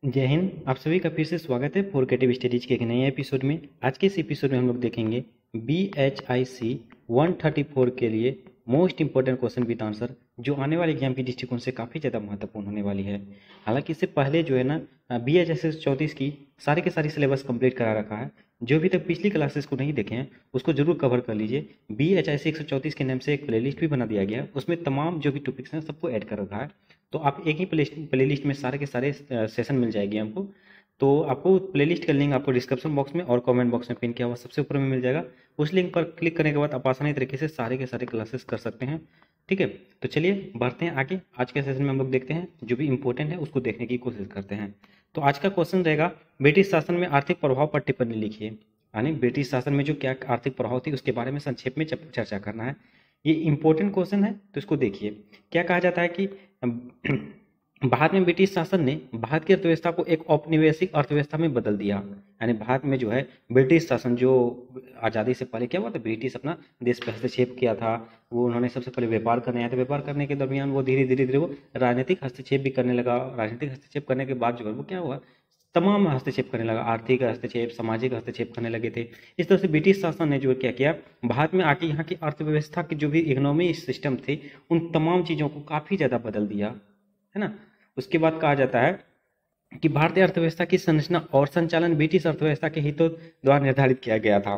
जय हिंद। आप सभी का फिर से स्वागत है फोर क्रिएटिव स्टडीज के एक नए एपिसोड में। आज के इस एपिसोड में हम लोग देखेंगे BHIC 134 के लिए most important question with answer, जो आने वाले एग्जाम की दृष्टिकोण से काफ़ी ज़्यादा महत्वपूर्ण होने वाली है। हालांकि इससे पहले जो है ना, BHIC 34 की सारी के सारी सिलेबस कंप्लीट करा रखा है। जो अभी तक पिछली क्लासेस को नहीं देखे हैं उसको जरूर कवर कर लीजिए। BHIC 134 के नाम से एक प्लेलिस्ट भी बना दिया गया है, उसमें तमाम जो भी टॉपिक्स हैं सबको ऐड कर रखा है। तो आप एक ही प्लेलिस्ट में सारे के सारे सेशन मिल जाएगी हमको। तो आपको प्लेलिस्ट का लिंक आपको डिस्क्रिप्शन बॉक्स में और कमेंट बॉक्स में पिन किया हुआ सबसे ऊपर में मिल जाएगा। उस लिंक पर क्लिक करने के बाद आप आसानी तरीके से सारे के सारे क्लासेस कर सकते हैं। ठीक है, तो चलिए बढ़ते हैं आगे। आज के सेशन में हम लोग देखते हैं जो भी इंपॉर्टेंट है उसको देखने की कोशिश करते हैं। तो आज का क्वेश्चन रहेगा, ब्रिटिश शासन में आर्थिक प्रभाव पर टिप्पणी लिखिए। यानी ब्रिटिश शासन में जो क्या आर्थिक प्रभाव थी उसके बारे में संक्षेप में चर्चा करना है। ये इंपॉर्टेंट क्वेश्चन है, तो इसको देखिए। क्या कहा जाता है कि भारत में ब्रिटिश शासन ने भारत की अर्थव्यवस्था को एक औपनिवेशिक अर्थव्यवस्था में बदल दिया। यानी भारत में जो है ब्रिटिश शासन, जो आज़ादी से पहले क्या हुआ था, ब्रिटिश अपना देश पर हस्तक्षेप किया था। वो उन्होंने सबसे पहले व्यापार करने आए थे। व्यापार करने के दरमियान वो धीरे धीरे धीरे वो राजनीतिक हस्तक्षेप भी करने लगा। राजनीतिक हस्तक्षेप करने के बाद जो है वो क्या हुआ, तमाम हस्तक्षेप करने लगा। आर्थिक हस्तक्षेप, सामाजिक हस्तक्षेप करने लगे थे। इस तरह से ब्रिटिश शासन ने जो क्या किया, भारत में आके यहाँ की अर्थव्यवस्था की जो भी इकोनॉमी सिस्टम थे उन तमाम चीज़ों को काफ़ी ज़्यादा बदल दिया, है ना। उसके बाद कहा जाता है कि भारतीय अर्थव्यवस्था की संरचना और संचालन ब्रिटिश अर्थव्यवस्था के हितों द्वारा निर्धारित किया गया था।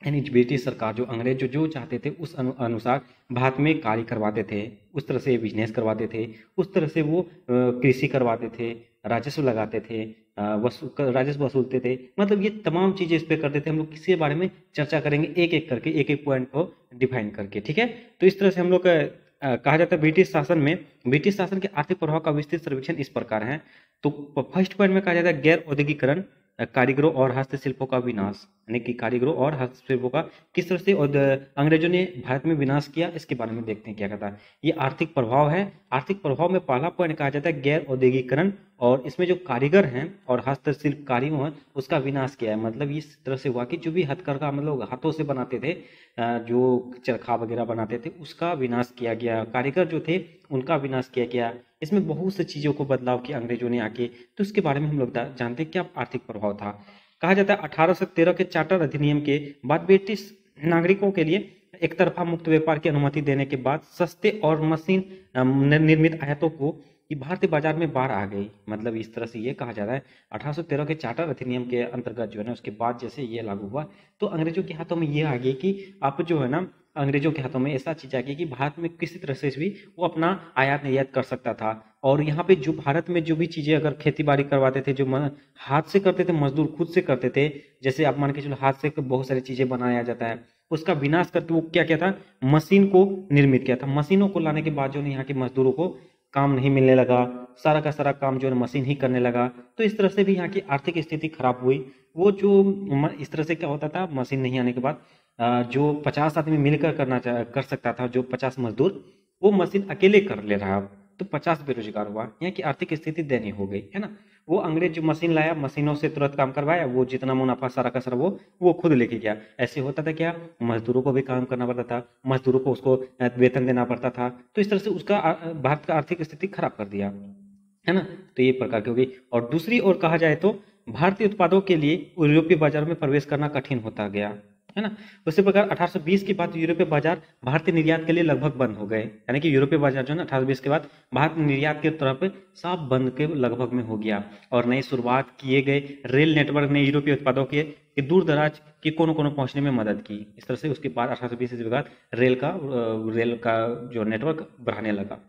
यानी ब्रिटिश सरकार, जो अंग्रेज जो चाहते थे उस अनुसार भारत में कार्य करवाते थे, उस तरह से बिजनेस करवाते थे, उस तरह से वो कृषि करवाते थे, राजस्व लगाते थे, राजस्व वसूलते थे। मतलब ये तमाम चीजें इस पे करते थे। हम लोग किसी बारे में चर्चा करेंगे एक एक करके, एक एक पॉइंट को डिफाइन करके। ठीक है, तो इस तरह से हम लोग कहा जाता है ब्रिटिश शासन के आर्थिक प्रभाव का विस्तृत सर्वेक्षण इस प्रकार है। तो फर्स्ट पॉइंट में कहा जाता है गैर औद्योगिकरण, कारीगरों और हस्तशिल्पों का विनाश। यानी कि कारीगरों और हस्तशिल्पों का किस तरह से अंग्रेजों ने भारत में विनाश किया, इसके बारे में देखते हैं क्या कहता है। ये आर्थिक प्रभाव है। आर्थिक प्रभाव में पहला पॉइंट कहा जाता है गैर औद्योगिकरण, और इसमें जो कारीगर हैं और हस्तशिल्पकारियों हैं उसका विनाश किया है। मतलब इस तरह से हुआ कि जो भी हथकरघा, मतलब हाथों से बनाते थे, जो चरखा वगैरह बनाते थे, उसका विनाश किया गया। कारीगर जो थे उनका विनाश किया गया। इसमें बहुत सी चीज़ों को बदलाव किया अंग्रेजों ने आके। तो उसके बारे में हम लोग जानते हैं क्या आर्थिक प्रभाव था। कहा जाता है 1813 के चार्टर अधिनियम के बाद ब्रिटिश नागरिकों के लिए एक तरफा मुक्त व्यापार की अनुमति देने के बाद सस्ते और मशीन निर्मित आयातों को कि भारतीय बाजार में बाहर आ गई। मतलब इस तरह से ये कहा जाता है 1813 के चार्टर अधिनियम के अंतर्गत जो है ना, उसके बाद जैसे ये लागू हुआ तो अंग्रेजों के हाथों में ये आ गई कि आप जो है ना, अंग्रेजों के हाथों में ऐसा चीज आ गई कि भारत में किसी तरह से भी वो अपना आयात निर्यात कर सकता था। और यहाँ पे जो भारत में जो भी चीजें अगर खेती बाड़ी करवाते थे, जो हाथ से करते थे, मजदूर खुद से करते थे, जैसे आप मान के चलो हाथ से बहुत सारी चीजें बनाया जाता है, उसका विनाश करके वो क्या किया था, मशीन को निर्मित किया था। मशीनों को लाने के बाद जो यहाँ के मजदूरों को काम नहीं मिलने लगा, सारा का सारा काम जो है मशीन ही करने लगा। तो इस तरह से भी यहाँ की आर्थिक स्थिति खराब हुई। वो जो इस तरह से क्या होता था, मशीन नहीं आने के बाद जो 50 आदमी मिलकर कर सकता था, जो 50 मजदूर, वो मशीन अकेले कर ले रहा। तो 50 बेरोजगार हुआ। यहाँ की आर्थिक स्थिति दयनीय हो गई, है ना। वो अंग्रेज जो मशीन लाया, मशीनों से तुरंत काम करवाया, वो जितना मुनाफा सारा का सारा वो खुद लेके गया। ऐसे होता था क्या, मजदूरों को भी काम करना पड़ता था, मजदूरों को उसको वेतन देना पड़ता था। तो इस तरह से उसका भारत का आर्थिक स्थिति खराब कर दिया, है ना। तो ये प्रकार की हो गई। और दूसरी ओर कहा जाए तो भारतीय उत्पादों के लिए यूरोपीय बाजार में प्रवेश करना कठिन होता गया, है ना। उसी प्रकार 1820 के बाद यूरोपीय बाजार भारतीय निर्यात के लिए लगभग बंद हो गए। यानी कि यूरोपीय बाजार जो है ना 1820 के बाद भारत निर्यात के तरफ साफ बंद के लगभग में हो गया। और नई शुरुआत किए गए रेल नेटवर्क ने यूरोपीय उत्पादों के दूर दराज के कोनों कोनों पहुंचने में मदद की। इस तरह से उसके बाद 1820 के बाद रेल का जो नेटवर्क बढ़ाने लगा।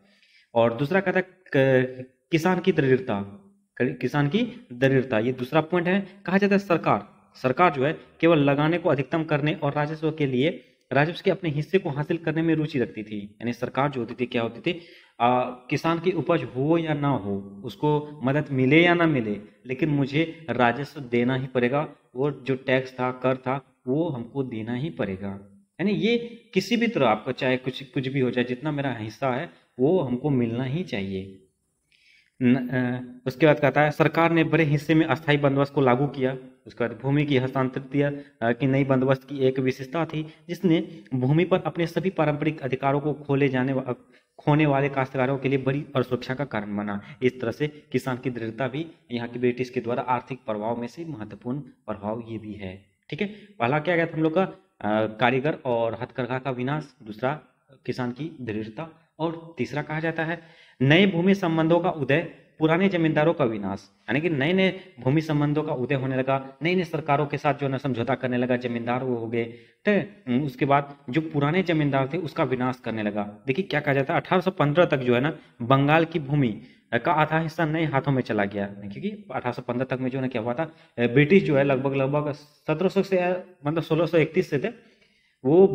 और दूसरा कहता है किसान की दरिद्रता। किसान की दरिद्रता ये दूसरा पॉइंट है। कहा जाता है सरकार जो है केवल लगाने को अधिकतम करने और राजस्व के अपने हिस्से को हासिल करने में रुचि रखती थी। यानी सरकार जो होती थी क्या होती थी, किसान की उपज हो या ना हो, उसको मदद मिले या ना मिले, लेकिन मुझे राजस्व देना ही पड़ेगा। वो जो टैक्स था, कर था, वो हमको देना ही पड़ेगा। यानी ये किसी भी तरह आपको चाहे कुछ कुछ भी हो जाए, जितना मेरा हिस्सा है वो हमको मिलना ही चाहिए। उसके बाद कहता है सरकार ने बड़े हिस्से में अस्थायी बंदोबस्त को लागू किया। उसके बाद भूमि की हस्तांतरित की नई बंदोबस्त की एक विशेषता थी, जिसने भूमि पर अपने सभी पारंपरिक अधिकारों को खोने वाले काश्तकारों के लिए बड़ी असुरक्षा का कारण बना। इस तरह से किसान की दृढ़ता भी यहाँ की ब्रिटिश के द्वारा आर्थिक प्रभाव में से महत्वपूर्ण प्रभाव ये भी है। ठीक है, पहला क्या गया था हम लोग का कारीगर और हथकरघा का विनाश, दूसरा किसान की दृढ़ता, और तीसरा कहा जाता है नए भूमि संबंधों का उदय, पुराने जमींदारों का विनाश। यानी कि नए नए भूमि संबंधों का उदय होने लगा, नई नई सरकारों के साथ जो है ना समझौता करने लगा, जमींदार वो हो गए। ठीक है, उसके बाद जो पुराने जमींदार थे उसका विनाश करने लगा। देखिए क्या कहा जाता है, 1815 तक जो है ना बंगाल की भूमि का आधा हिस्सा नए हाथों में चला गया, क्योंकि 1815 तक में जो है ना क्या हुआ था, ब्रिटिश जो है लगभग 1700 से मतलब 1631 से थे वो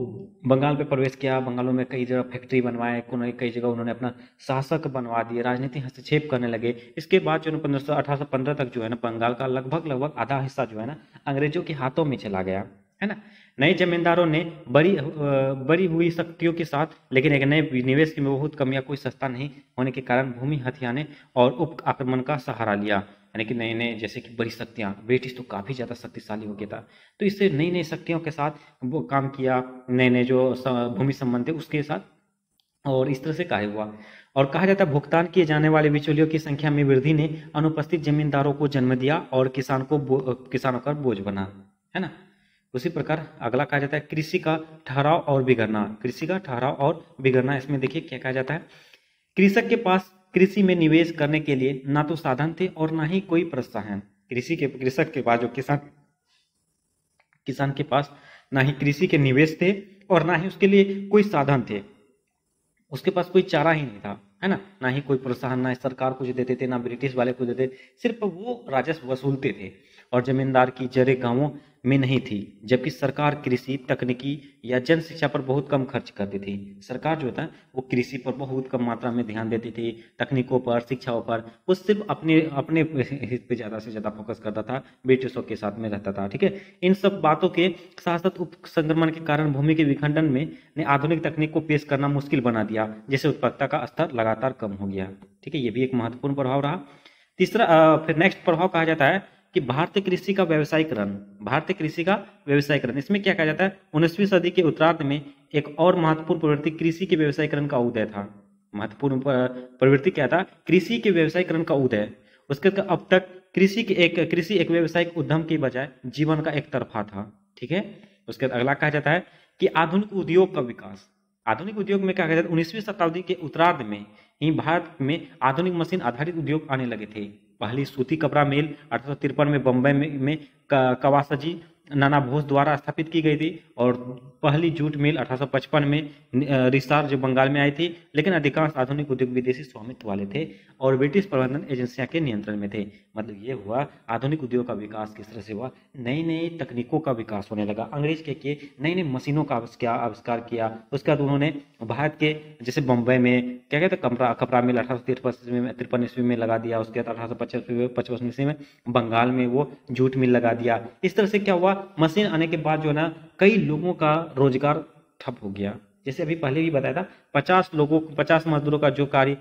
बंगाल पे प्रवेश किया। बंगालों में कई जगह फैक्ट्री बनवाए, कई जगह उन्होंने अपना शासक बनवा दिए, राजनीति हस्तक्षेप करने लगे। इसके बाद जो है 1815 तक जो है ना बंगाल का लगभग आधा हिस्सा जो है ना अंग्रेजों के हाथों में चला गया, है ना। नए जमींदारों ने बड़ी हुई शक्तियों के साथ, लेकिन एक नए निवेश की बहुत कम या कोई सस्ता नहीं होने के कारण भूमि हथियाने और उप आक्रमण का सहारा लिया। यानी कि नए नए जैसे कि बड़ी शक्तियां, ब्रिटिश तो काफी ज्यादा शक्तिशाली हो गया था, तो इससे नई नई शक्तियों के साथ वो काम किया, नए नए जो भूमि संबंध थे उसके साथ, और इस तरह से कार्य हुआ। और कहा जाता है भुगतान किए जाने वाले बिचौलियों की संख्या में वृद्धि ने अनुपस्थित जमींदारों को जन्म दिया और किसानों का बोझ बना, है ना। उसी प्रकार अगला कहा जाता है कृषि का ठहराव और बिगड़ना। कृषि का ठहराव और बिगड़ना, इसमें देखिए क्या कहा जाता है, कृषक के पास कृषि में निवेश करने के लिए ना तो साधन थे और ना ही कोई प्रोत्साहन। कृषक के पास जो किसान के पास ना ही कृषि के निवेश थे और ना ही उसके लिए कोई साधन थे, उसके पास कोई चारा ही नहीं था, है ना ही कोई प्रोत्साहन, ना सरकार कुछ देते थे, ना ब्रिटिश वाले कुछ देते, सिर्फ वो राजस्व वसूलते थे। और जमींदार की जड़ें गांवों में नहीं थी, जबकि सरकार कृषि तकनीकी या जन शिक्षा पर बहुत कम खर्च करती थी। सरकार जो था वो कृषि पर बहुत कम मात्रा में ध्यान देती थी, तकनीकों पर, शिक्षाओं पर, वो सिर्फ अपने अपने हित पे ज्यादा से ज्यादा फोकस करता था, ब्रिटिशों के साथ में रहता था। ठीक है, इन सब बातों के साथ साथ उप संक्रमण के कारण भूमि के विखंडन में ने आधुनिक तकनीक को पेश करना मुश्किल बना दिया, जैसे उत्पादकता का स्तर लगातार कम हो गया। ठीक है, ये भी एक महत्वपूर्ण प्रभाव रहा। तीसरा फिर नेक्स्ट प्रभाव कहा जाता है कि भारतीय कृषि का व्यवसायीकरण। भारतीय कृषि का व्यवसायीकरण, इसमें क्या कहा जाता है, 19वीं सदी के उत्तरार्ध में एक और महत्वपूर्ण प्रवृत्ति कृषि के व्यवसायीकरण का उदय था। महत्वपूर्ण प्रवृत्ति क्या था, कृषि के व्यवसायीकरण का उदय। उसके अब तक कृषि एक व्यवसायिक उद्यम की बजाय जीवन का एक तरफा था। ठीक है, उसके बाद अगला कहा जाता है कि आधुनिक उद्योग का विकास। आधुनिक उद्योग में क्या कहा जाता है, 19वीं शताब्दी के उत्तरार्ध में ही भारत में आधुनिक मशीन आधारित उद्योग आने लगे थे। पहली सूती कपड़ा मिल 1853 में बम्बई में कवासाजी नाना भोस द्वारा स्थापित की गई थी, और पहली जूट मिल 1855 में रिसार जो बंगाल में आई थी। लेकिन अधिकांश आधुनिक उद्योग विदेशी स्वामित्व वाले थे और ब्रिटिश प्रबंधन एजेंसियां के नियंत्रण में थे। मतलब ये हुआ आधुनिक उद्योग का विकास किस तरह से हुआ, नई नई तकनीकों का विकास होने लगा। अंग्रेज के नई नई मशीनों का आविष्कार किया। उसके बाद उन्होंने भारत के जैसे बम्बई में क्या कहते हैं कपड़ा मिल 1853 ईस्वी में लगा दिया। उसके बाद 1855 ईस्वी में बंगाल में वो जूट मिल लगा दिया। इस तरह से क्या हुआ, मशीन आने के बाद जो है ना कई लोगों का रोजगार ठप हो गया। जैसे अभी पहले भी बताया था, 50 मजदूरों का जो कार्य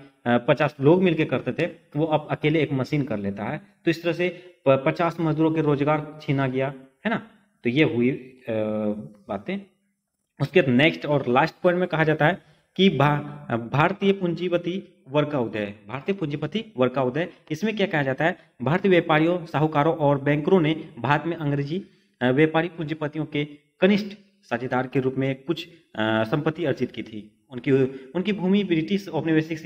50 लोग मिलकर करते थे वो अब अकेले एक मशीन कर लेता है। तो इस तरह से 50 मजदूरों के रोजगार छीना गया, है ना। तो ये हुई बातें। उसके बाद नेक्स्ट और लास्ट पॉइंट में कहा जाता है कि भारतीय पूंजीपति वर्ग का उदय। भारतीय पूंजीपति वर्ग का उदय, इसमें क्या कहा जाता है, भारतीय व्यापारियों, साहूकारों और बैंकरों ने भारत में अंग्रेजी व्यापारी पूंजीपतियों के कनिष्ठ साझेदार के रूप में कुछ संपत्ति अर्जित की थी। उनकी भूमि ब्रिटिश औपनिवेशिक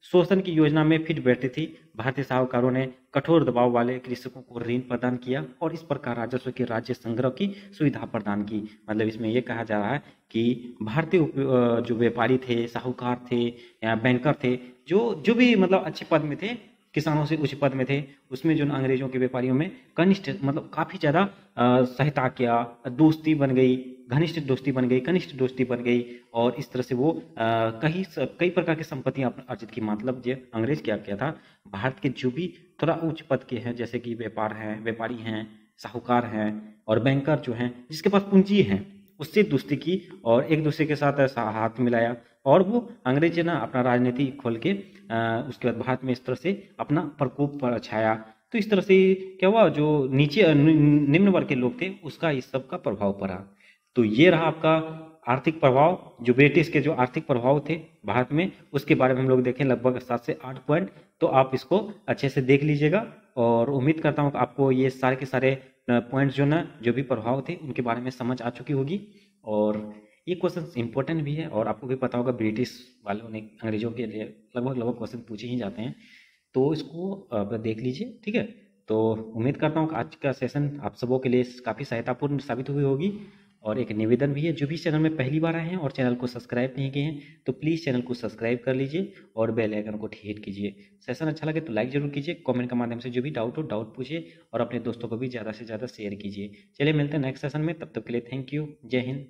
शोषण की योजना में फिट बैठती थी। भारतीय साहूकारों ने कठोर दबाव वाले कृषकों को ऋण प्रदान किया और इस प्रकार राजस्व के राज्य संग्रह की सुविधा प्रदान की। मतलब इसमें यह कहा जा रहा है कि भारतीय जो व्यापारी थे, साहूकार थे या बैंकर थे, जो भी मतलब अच्छे पद में थे, किसानों से उच्च पद में थे, उसमें जो अंग्रेजों के व्यापारियों में कनिष्ठ मतलब काफी ज्यादा सहायता किया, दोस्ती बन गई, घनिष्ठ दोस्ती बन गई, कनिष्ठ दोस्ती बन गई, और इस तरह से वो कई प्रकार की संपत्तियां अर्जित की। मतलब ये अंग्रेज क्या किया था, भारत के जो भी थोड़ा उच्च पद के हैं, जैसे कि व्यापारी हैं, साहूकार हैं और बैंकर जो हैं, जिसके पास पूंजी है, उससे दोस्ती की और एक दूसरे के साथ हाथ मिलाया, और वो अंग्रेज ना अपना राजनीति खोल के उसके बाद भारत में इस तरह से अपना प्रकोप पर छाया। तो इस तरह से क्या हुआ, जो निम्न वर्ग के लोग थे उसका इस सब का प्रभाव पड़ा। तो ये रहा आपका आर्थिक प्रभाव, जो ब्रिटिश के जो आर्थिक प्रभाव थे भारत में, उसके बारे में हम लोग देखें लगभग 7 से 8 पॉइंट। तो आप इसको अच्छे से देख लीजिएगा और उम्मीद करता हूँ कि आपको ये सारे के सारे पॉइंट्स जो ना जो भी प्रभाव थे उनके बारे में समझ आ चुकी होगी। और ये क्वेश्चन इंपॉर्टेंट भी है और आपको भी पता होगा ब्रिटिश वालों ने अंग्रेजों के लिए लगभग क्वेश्चन पूछे ही जाते हैं, तो इसको आप देख लीजिए, ठीक है। तो उम्मीद करता हूँ कि आज का सेशन आप सबों के लिए काफ़ी सहायतापूर्ण साबित हुई होगी। और एक निवेदन भी है, जो भी चैनल में पहली बार आए हैं और चैनल को सब्सक्राइब नहीं किए हैं तो प्लीज़ चैनल को सब्सक्राइब कर लीजिए और बेल आइकन को हिट कीजिए। सेशन अच्छा लगे तो लाइक जरूर कीजिए, कमेंट के माध्यम से जो भी डाउट हो डाउट पूछिए और अपने दोस्तों को भी ज़्यादा से ज़्यादा शेयर कीजिए। चलिए मिलते हैं नेक्स्ट सेशन में, तब तक के लिए थैंक यू, जय हिंद।